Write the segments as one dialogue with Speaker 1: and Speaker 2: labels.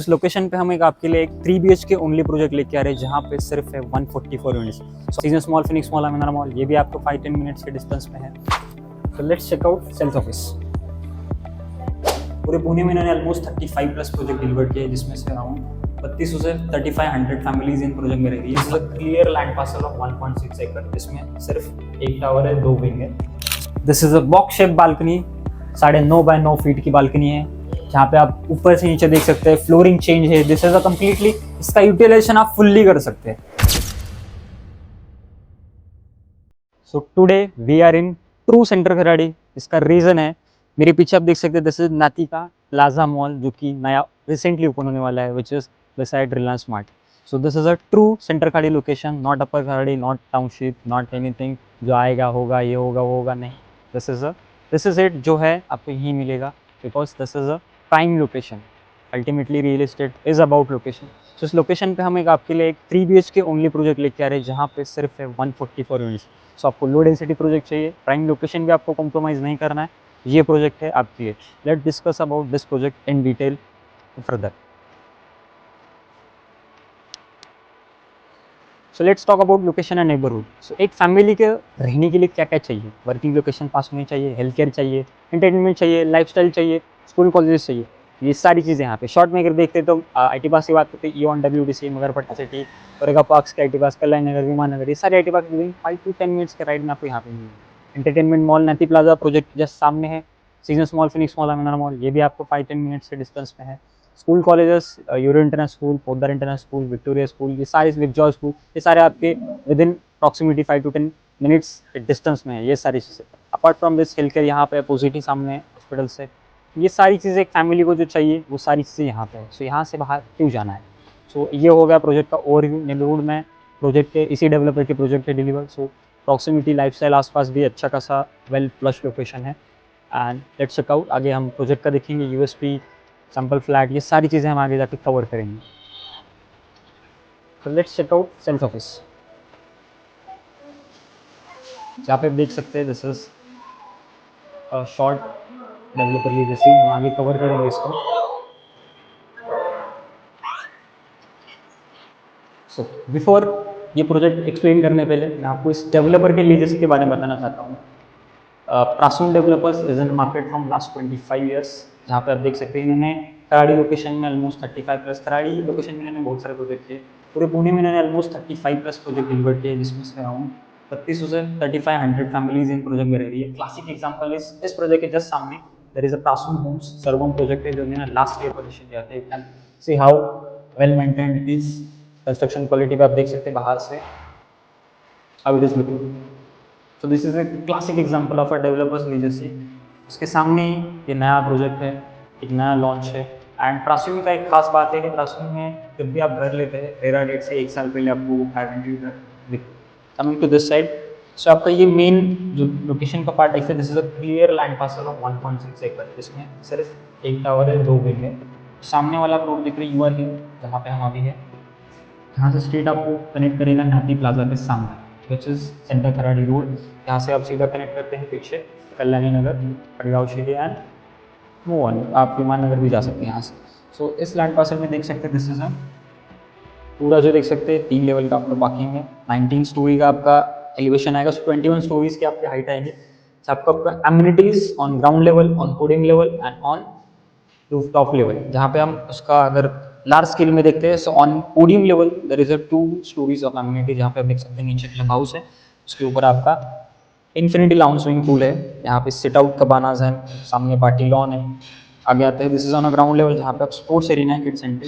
Speaker 1: इस लोकेशन पे हम एक आपके लिए एक 3 BHK ओनली प्रोजेक्ट लेके आ रहे हैं जहाँ पे सिर्फ है 144 units. Seasons mall, Phoenix mall, Amanora mall, ये भी आपको 5-10 मिनट्स के डिस्टेंस में है। तो let's check out sales office. पूरे पुणे में इन्होंने ऑलमोस्ट 35 प्लस प्रोजेक्ट डिलीवर किए, जिसमें से अराउंड 3200 से 3500 फैमिलीज इन प्रोजेक्ट में रही है। This is a clear land parcel of 1.6 एकड़, जिसमें सिर्फ एक टावर है, 2 विंग है। This is a box shape balcony, 9.5 by 9 feet की बालकनी है, जहाँ पे आप ऊपर से नीचे देख सकते हैं। फ्लोरिंग चेंज है। दिस इज अ कंप्लीटली, इसका यूटिलाइजेशन आप फुल्ली कर सकते हैं। So today we are in true center Kharadi. इसका रीजन है, मेरे पीछे आप देख सकते हैं, this is Natika plaza mall, जो कि नया रिसेंटली ओपन होने वाला है, which is beside Reliance Smart. So this is a true center Kharadi location, not upper Kharadi, not township, not anything जो आएगा होगा, ये होगा वो होगा, नहीं। दिस इज इट जो है आपको यहीं मिलेगा, because this is a prime location. Ultimately real estate is about location. तो इस लोकेशन पे हम एक आपके लिए एक 3 BHK ओनली प्रोजेक्ट लेके आ रहे हैं, जहाँ पे सिर्फ है 144 यूनिट्स। सो आपको लो डेंसिटी प्रोजेक्ट चाहिए, प्राइम लोकेशन भी आपको कॉम्प्रोमाइज़ नहीं करना है, ये प्रोजेक्ट है आपके लिए। Let discuss about this project in detail further. So let's talk about location and neighbourhood. So एक फैमिली के रहने के लिए क्या क्या चाहिए? वर्किंग लोकेशन पास में चाहिए, हेल्थ केयर चाहिए, एंटरटेनमेंट चाहिए, लाइफस्टाइल चाहिए, स्कूल कॉलेजेस चाहिए, ये सारी चीज़ें यहाँ पे। शॉर्ट में अगर देखते हैं तो IT पास की बात करते हैं, ईऑन WDC, मगरपट्टा सिटी, औरंगा पार्क्स के IT पास, कल्याण नगर, विमान नगर, ये सारे IT पास 5 to 10 मिनट्स के राइड में आपको यहाँ पे मिलेंगे। Entertainment mall Nyati plaza project just सामने है। Seasons mall, Phoenix mall, Amanora mall, ये भी आपको 5-10 मिनट्स के डिस्टेंस में है। School colleges, Euro international school, Podar international school, Victoria school, ये सारे, विक्जॉय स्कूल, ये सारे आपके with in proximity 5 to 10 minutes के डिस्टेंस में है, ये सारी चीज़ें। Apart from this health care यहाँ पे अपोजिट ही सामने है हॉस्पिटल से। ये सारी चीज़ें एक फैमिली को जो चाहिए, वो सारी चीज़ें यहाँ पे है। सो यहाँ से बाहर क्यों जाना है? सो ये हो गया प्रोजेक्ट का ओवरव्यू। नेबरहुड में प्रोजेक्ट के, इसी डेवलपर के प्रोजेक्ट है डिलीवर। सो प्रॉक्सिमिटी, लाइफस्टाइल, आसपास भी अच्छा खासा वेल प्लस लोकेशन है। एंड लेट्स चेक आउट, आगे हम प्रोजेक्ट का देखेंगे, USP, सैम्पल फ्लैट, ये सारी चीज़ें हम आगे जाके कवर करेंगे। तो let's check out sales office. जहाँ पे आप देख सकते हैं, दिस इज शॉर्ट डेवलपर की, जैसे हम आगे कवर करेंगे इसको। सो बिफोर ये प्रोजेक्ट एक्सप्लेन करने पहले मैं आपको इस डेवलपर के लीजेस के बारे में बताना चाहता हूँ। Prasun developers is in market from last 25 years. जहाँ पे आप देख सकते हैं, इन्होंने कराड़ी लोकेशन में ऑलमोस्ट 35 प्लस, कराड़ी लोकेशन में इन्होंने बहुत सारे प्रोजेक्ट किए। पूरे पुणे में इन्होंने ऑलमोस्ट 35 प्लस प्रोजेक्ट डिलीवर किए, जिसमें से अराउंड 3200 से 3500 फैमिलीज इन प्रोजेक्ट में रह रही है। क्लासिक एग्जाम्पल इस प्रोजेक्ट के जस्ट सामने देयर इज अ प्रासून होम्स सर्वम प्रोजेक्ट है, जो इन्होंने लास्ट ईयर पोजीशन दिया था। You can see how well maintained it is. Construction quality पे आप देख सकते हैं बाहर से how it is looking. So this is a classic example of a developers legacy. उसके सामने ये नया प्रोजेक्ट है, एक नया लॉन्च है। एंड प्रासून का एक खास बात है कि प्रासून में जब भी आप घर लेते हैं, रेरा डेट से 1 साल पहले आपको guarantee. Coming to this side, so आपका ये मेन जो लोकेशन का पार्ट है, this is a clear land parcel of 1.6 एकड़, जिसमें सिर्फ एक टावर है, 2 विंग है। सामने वाला प्लॉट दिख रही है UR हिल, जहाँ पे हम अभी है। यहाँ से स्ट्रीट आपको कनेक्ट करेगा नाती प्लाजा के सामने, which is centre Kharadi road. यहाँ से आप सीधा कनेक्ट करते हैं पीछे कल्याणी नगर, खड़गांव शहरी, एंड मूव ऑन, आप विमान नगर भी जा सकते हैं यहाँ से। सो इस लैंड पार्सल में देख सकते हैं, दिस इज पूरा जो देख सकते हैं 3 लेवल का आपका पार्किंग है। 19 स्टोरी का आपका एलिवेशन आएगा। 21 स्टोरीज की आपकी हाइट आएगी। आपका amenities on ground level, on hoarding level and on rooftop level. जहाँ पे हम उसका अगर लार्ज स्केल में देखते हैं, so on podium level there is a 2 stories of amenity, जहाँ पे आप देख सकते हैं नीचे क्लब हाउस है, उसके ऊपर आपका इन्फिनिटी लाउंज स्विमिंग पूल है। यहाँ पे सिट आउट कबानाज हैं, सामने पार्टी लॉन है। आगे आते हैं, this is on a ground level, जहाँ पे आप स्पोर्ट्स एरिया है, किड्स सेंटर,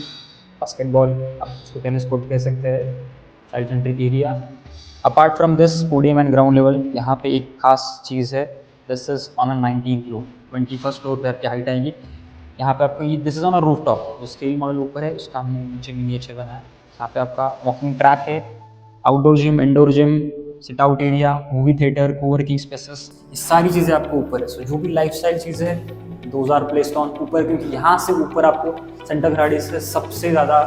Speaker 1: बास्केटबॉल, आप उसको टेनिस कोर्ट कह सकते हैं, child centric area. Apart from this podium and ground level, यहाँ पे एक खास चीज़ है, this is on a 19 floor, 21st floor पे आपकी हाइट आएगी। यहाँ पे आपको ये, this is on a roof top, जो स्केल मॉडल ऊपर है, उसका हमने नीचे मिनिएचर बनाया है। यहाँ पे आपका वॉकिंग ट्रैक है, outdoor gym, indoor gym, sit out area, movie theatre, coworking spaces, ये सारी चीज़ें आपको ऊपर है। सो जो भी लाइफस्टाइल चीज़ें हैं, दोज आर प्लेस्ड ऑन ऊपर, क्योंकि यहाँ से ऊपर आपको सेंटर खराड़ी से सबसे ज़्यादा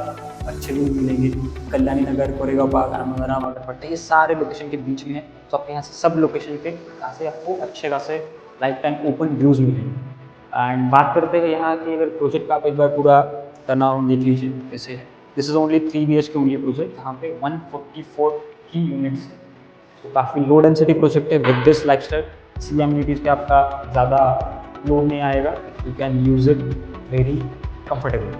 Speaker 1: अच्छे व्यू मिलेंगे। कल्याणी नगर, कोरेगांव पार्क, अमीनारा, मगरपट्टा, ये सारे लोकेशन के बीच में है। तो आपके यहाँ से सब लोकेशन पे यहाँ से आपको अच्छे खासे लाइफ टाइम ओपन व्यूज़ मिलेंगे। एंड बात करते हैं यहाँ की, अगर प्रोजेक्ट का आप एक बार पूरा टर्न अराउंड देख लीजिए कैसे है। This is only 3 BHK only project, यहाँ पे 144 की यूनिट्स है, तो काफ़ी लो डेंसिटी प्रोजेक्ट है। विद दिस लाइफस्टाइल सी एमिनिटीज़ पे आपका ज़्यादा लोड नहीं आएगा, you can use it very comfortable.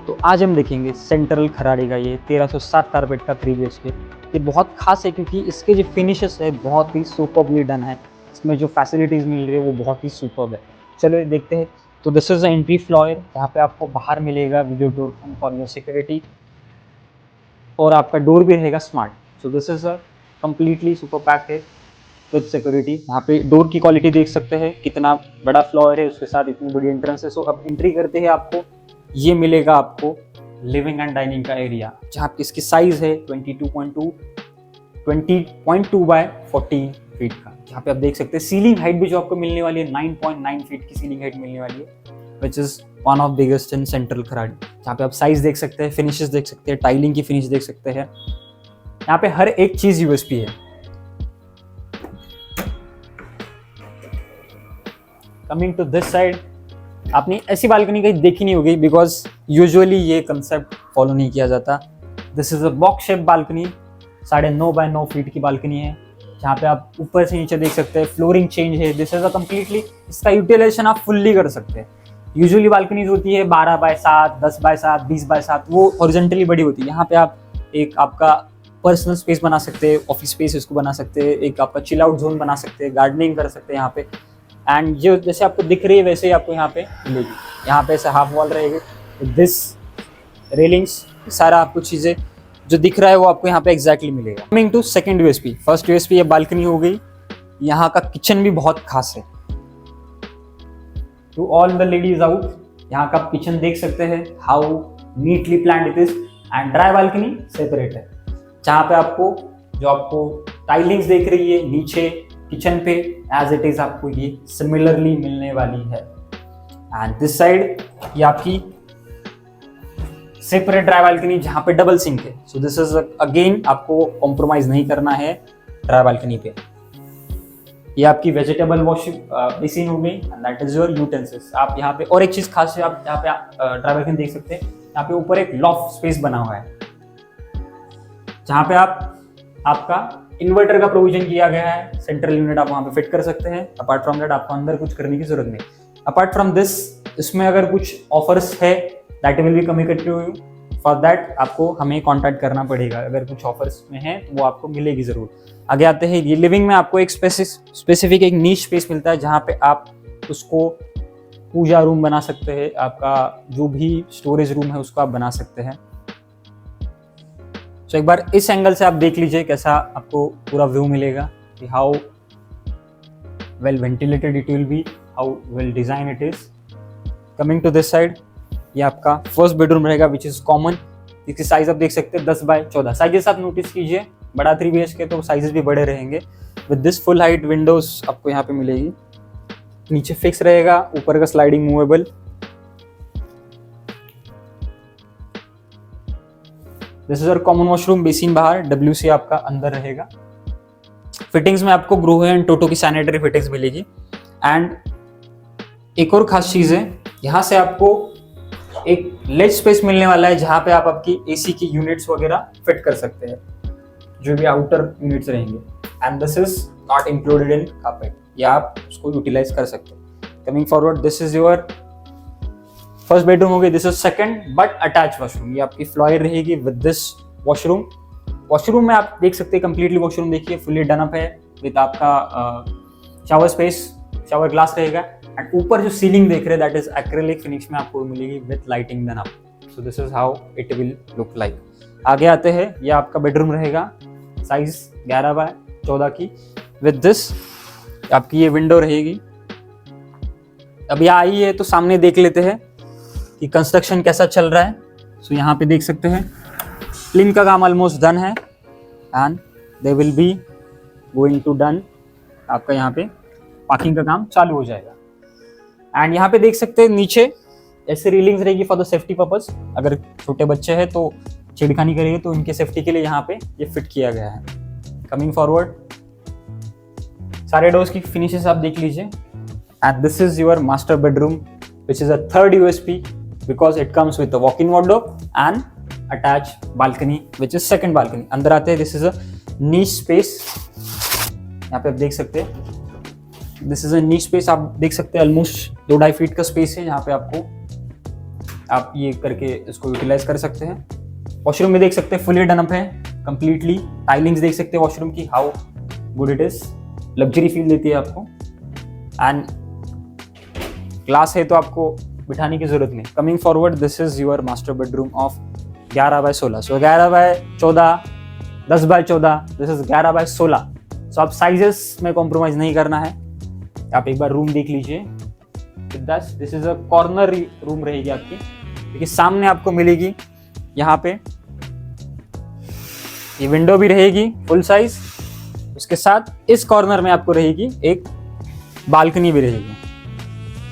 Speaker 1: तो आज हम देखेंगे सेंट्रल खराड़ी का ये 1360 कारपेट का 3 BHK। ये बहुत खास है क्योंकि इसके जो फिनिशेस है बहुत ही सुपर्बली डन है, इसमें जो फैसिलिटीज़ मिल रही है वो बहुत ही सुपर्ब है। चलो देखते हैं। तो this is the entry floor, यहाँ पे आपको बाहर मिलेगा video door for your security, और आपका डोर भी रहेगा smart. So this is a completely super pack है विद सिक्योरिटी। यहाँ पे डोर की क्वालिटी देख सकते हैं, कितना बड़ा फ्लोर है, उसके साथ इतनी बड़ी एंट्रेंस है। सो अब एंट्री करते हैं, आपको ये मिलेगा आपको लिविंग एंड डाइनिंग का एरिया, जहाँ पे इसकी साइज है 20.2 बाय 14 फीट का। जहाँ पे आप देख सकते हैं सीलिंग हाइट भी जो आपको मिलने वाली है 9.9 फीट की सीलिंग हाइट मिलने वाली है, which is one of biggest in central Kharadi. जहाँ पे आप साइज देख सकते हैं, फिनिशेस देख सकते हैं, टाइलिंग की फिनिश देख सकते हैं। यहाँ पे हर एक चीज यूएसपी है। कमिंग टू दिस साइड, आपने ऐसी बालकनी कहीं देखी नहीं होगी बिकॉज यूजुअली ये कंसेप्ट फॉलो नहीं किया जाता। This is a box shape balcony, 9.5 by 9 feet की बालकनी है, जहाँ पे आप ऊपर से नीचे देख सकते हैं। फ्लोरिंग चेंज है। दिस इज अ कम्प्लीटली, इसका यूटिलाइजेशन आप फुल्ली कर सकते हैं। यूजुअली बालकनीज होती है 12 बाय 7, 10 बाय 7, 20 बाय 7, वो हॉरिजॉन्टली बड़ी होती है। यहाँ पे आप एक आपका पर्सनल स्पेस बना सकते हैं, ऑफिस स्पेस इसको बना सकते हैं, एक आपका चिल आउट जोन बना सकते हैं, गार्डनिंग कर सकते हैं यहाँ पे। एंड जो जैसे आपको दिख रही है वैसे ही आपको यहाँ पे मिलेगी। यहाँ पे ऐसे हाफ वॉल रहेगी, दिस रेलिंग्स, सारा आपको चीज़ें जो दिख रहा है वो आपको यहाँ पे एग्जैक्टली मिलेगा। Coming to second USP, first USP ये बालकनी हो गई। यहाँ का किचन भी बहुत खास है। To all the ladies out, यहाँ का किचन देख सकते हैं, how neatly planned it is. And dry balcony separate है, जहाँ पे आपको जो आपको टाइलिंग्स देख रही है नीचे किचन पे एज इट इज आपको ये सिमिलरली मिलने वाली है। एंड दिस साइड ये आपकी सेपरेट ड्राई बालकनी, जहाँ पे डबल सिंक है। सो दिस इज अगेन आपको कॉम्प्रोमाइज नहीं करना है ड्राई बालकनी पे। ये आपकी वेजिटेबल वॉश बेसिन हो गई, and that is your utensils. आप यहाँ पे और एक चीज खास है, आप यहाँ पे ड्राई बालकनी देख सकते हैं, यहाँ पे ऊपर एक लॉफ्ट स्पेस बना हुआ है, जहाँ पे आपका इन्वर्टर का प्रोविजन किया गया है। सेंट्रल यूनिट आप वहाँ पे फिट कर सकते हैं। अपार्ट फ्रॉम दैट आपको अंदर कुछ करने की जरूरत नहीं। अपार्ट फ्रॉम दिस, इसमें अगर कुछ ऑफर्स है that will be communicated to you. For that आपको हमें कांटेक्ट करना पड़ेगा। अगर कुछ ऑफर्स में है तो वो आपको मिलेगी जरूर। आगे आते हैं, ये लिविंग में आपको एक स्पेसिफिक एक नीश स्पेस मिलता है, जहाँ पे आप उसको पूजा रूम बना सकते हैं। आपका जो भी स्टोरेज रूम है उसको आप बना सकते हैं। तो एक बार इस एंगल से आप देख लीजिए कैसा आपको पूरा व्यू मिलेगा कि how well ventilated it will be, how well design it is. Coming to this side, ये आपका फर्स्ट बेडरूम रहेगा विच इज कॉमन। इसकी साइज आप देख सकते हैं 10 बाय 14 साइजेस आप नोटिस कीजिए। बड़ा 3 BHK तो साइजेस भी बड़े रहेंगे। With this full height Windows आपको यहाँ पे मिलेगी। नीचे फिक्स रहेगा, ऊपर का sliding movable. This is our common washroom, basin बाहर, WC आपका अंदर रहेगा। फिटिंग्स में आपको ग्रो एंड टोटो की सैनिटरी फिटिंग्स मिलेगी। एंड एक और खास चीज है, यहाँ से आपको एक लेज स्पेस मिलने वाला है, जहाँ पे आप आपकी AC की यूनिट्स वगैरह फिट कर सकते हैं, जो भी आउटर यूनिट्स रहेंगे। And this is not included in carpet, या आप उसको यूटिलाइज कर सकते हैं। Coming forward, this is your first bedroom हो गई। This is second but attach washroom. ये आपकी फ्लोर रहेगी विद दिस वॉशरूम। वॉशरूम में आप देख सकते हैं कंप्लीटली वॉशरूम देखिए फुली डन अप है विद आपका शावर स्पेस, शावर ग्लास रहेगा। एंड ऊपर जो सीलिंग देख रहे हैं दैट इज एक्रेलिक फिनिश में आपको मिलेगी with lighting done up. So this is how it will look like. आगे आते हैं, ये आपका बेडरूम रहेगा, साइज 11 बाय 14 की। विद दिस आपकी ये विंडो रहेगी। अब यहाँ आई है तो सामने देख लेते हैं कि कंस्ट्रक्शन कैसा चल रहा है। सो यहाँ पे देख सकते हैं प्लिन का काम ऑलमोस्ट डन है, and they will be going to done. आपका यहाँ पे पार्किंग का काम चालू हो जाएगा। एंड यहाँ पे देख सकते हैं नीचे ऐसे रेलिंग्स रहेगी फॉर द सेफ्टी पर्पस। अगर छोटे बच्चे हैं तो छेड़खानी करेंगे तो उनके सेफ्टी के लिए यहाँ पे ये फिट किया गया है। कमिंग फॉरवर्ड, सारे डोर्स की फिनिशेस आप देख लीजिए। And this is your master bedroom which is a third USP because it comes with a walk-in wardrobe and attached balcony which is second balcony. अंदर आते हैं, this is a niche space, यहाँ पे आप देख सकते हैं this is a niche space, आप देख सकते हैं ऑलमोस्ट 2-2.5 फीट का स्पेस है जहाँ पे आपको आप ये करके इसको यूटिलाइज कर सकते हैं। वॉशरूम में देख सकते हैं फुली डन अप है कंप्लीटली, टाइलिंग्स देख सकते हैं वॉशरूम की, how good it is, luxury feel देती है आपको। एंड ग्लास है तो आपको बिठाने की जरूरत नहीं। Coming forward, this is your master bedroom of 11x16, so 11x14, 10x14, this is 11x16। सो आप साइजेस में कॉम्प्रोमाइज नहीं करना है। आप एक बार रूम देख लीजिए, this is a corner room रहेगी आपकी, क्योंकि सामने आपको मिलेगी यहाँ पे ये विंडो भी रहेगी फुल साइज, उसके साथ इस कॉर्नर में आपको रहेगी एक बालकनी भी रहेगी।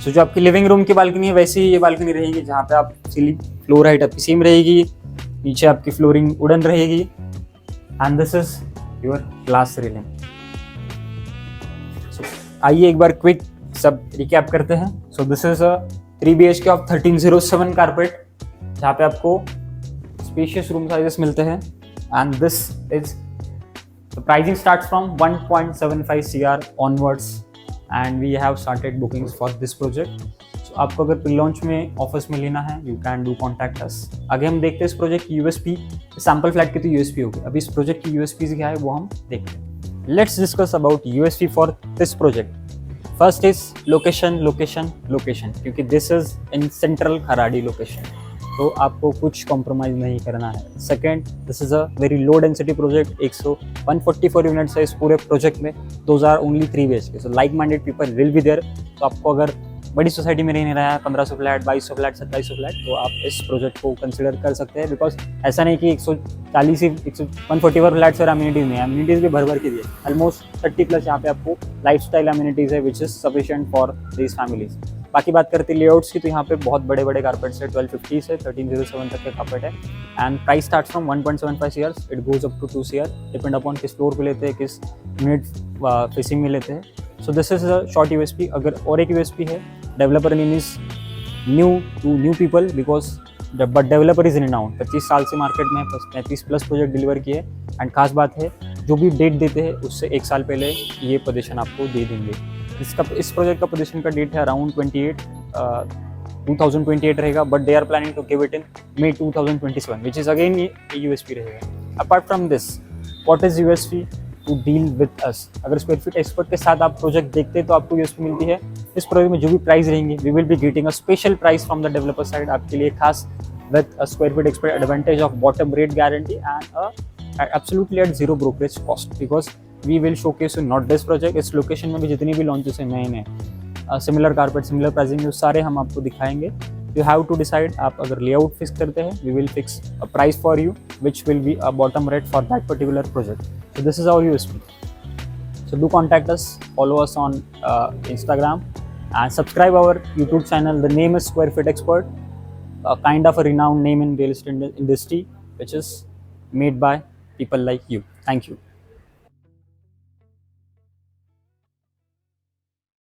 Speaker 1: सो जो आपकी लिविंग रूम की बालकनी है वैसी ही ये बालकनी रहेगी, जहाँ पे आप सीलिंग फ्लोर हाइट आपकी सेम रहेगी, नीचे आपकी फ्लोरिंग वुडन रहेगी। And this is your glass railing. So आइए एक बार क्विक सब रिकैप करते हैं। So this is a 3 BHK of 1307 carpet, जहाँ पे आपको स्पेशियस रूम साइजेस मिलते हैं। And this is the pricing starts from 1.75 CR onwards and we have started bookings for this project. So आपको अगर प्री लॉन्च में ऑफर्स में लेना है, you can do contact us. आगे हम देखते हैं इस प्रोजेक्ट की यूएसपी, सैम्पल फ्लैट की तो यूएसपी होगी, अभी इस प्रोजेक्ट की यूएसपी क्या है वो हम देखते हैं। Let's discuss about USP for this project. First is location location location, क्योंकि this is in central Kharadi location, तो आपको कुछ कॉम्प्रोमाइज नहीं करना है। Second, this is a very low density project, 144 units है इस पूरे प्रोजेक्ट में, those are only 3 BHK, so like minded people will be there. तो आपको अगर बड़ी सोसाइटी में रहने रहा है 1500 फ्लैट, 2200 फ्लैट, 2700 फ्लैट, तो आप इस प्रोजेक्ट को कंसिडर कर सकते हैं। बिकॉज ऐसा नहीं कि 140 ही 144 फ्लैट्स और अम्यूनिटीज़ नहीं है, अम्यूनिटीज़ भी भर भर के दिए, ऑलमोस्ट 30+ यहाँ पे आपको लाइफ स्टाइल अम्यूनिटीज़ है which is sufficient for these families. बाकी बात करते हैं लेआउट्स की, तो यहाँ पे बहुत बड़े बड़े कारपेट्स है, 1250 से 1307 तक के कारपेट है। And price start from 1.75 CR, it goes up to 2 CR, depend upon किस फ्लोर पे लेते हैं, किस यूनिट फेसिंग में लेते हैं। So this is a short USP. अगर और एक यूएसपी है, developer name is new to new people because but developer is renowned, 25 साल से मार्केट में 35+ प्रोजेक्ट डिलीवर किए। एंड खास बात है, जो भी डेट देते हैं उससे 1 साल पहले ये पोजीशन आपको दे देंगे। इस प्रोजेक्ट का पोजीशन का डेट है अराउंड 2028 रहेगा, but they are planning to give it in May 2027, which is again ये यूएसपी रहेगा। Apart from this, what is USP to deal with us? अगर स्क्वायर फीट एक्सपर्ट के साथ आप प्रोजेक्ट देखते हैं तो आपको यूएसपी मिलती है। इस प्रोजेक्ट में जो भी प्राइस रहेंगे, we will be getting a special price from the developer side, आपके लिए खास with a square feet expert advantage of bottom rate guarantee and absolutely at 0 brokerage cost, because we will showcase you not this project. इस location में भी जितनी भी launches हैं नए नए सिमिलर कारपेट, सिमिलर प्राइसिंग, वो सारे हम आपको दिखाएंगे। यू हैव टू डिसाइड, आप अगर लेआउट फिक्स करते हैं, we will fix a price for you which will be a bottom rate for that particular project. So this is our USP. So do contact us, follow us on Instagram and subscribe our YouTube channel. The name is Square Feet Expert, kind of a renowned name in real estate industry, which is made by people like you. Thank you.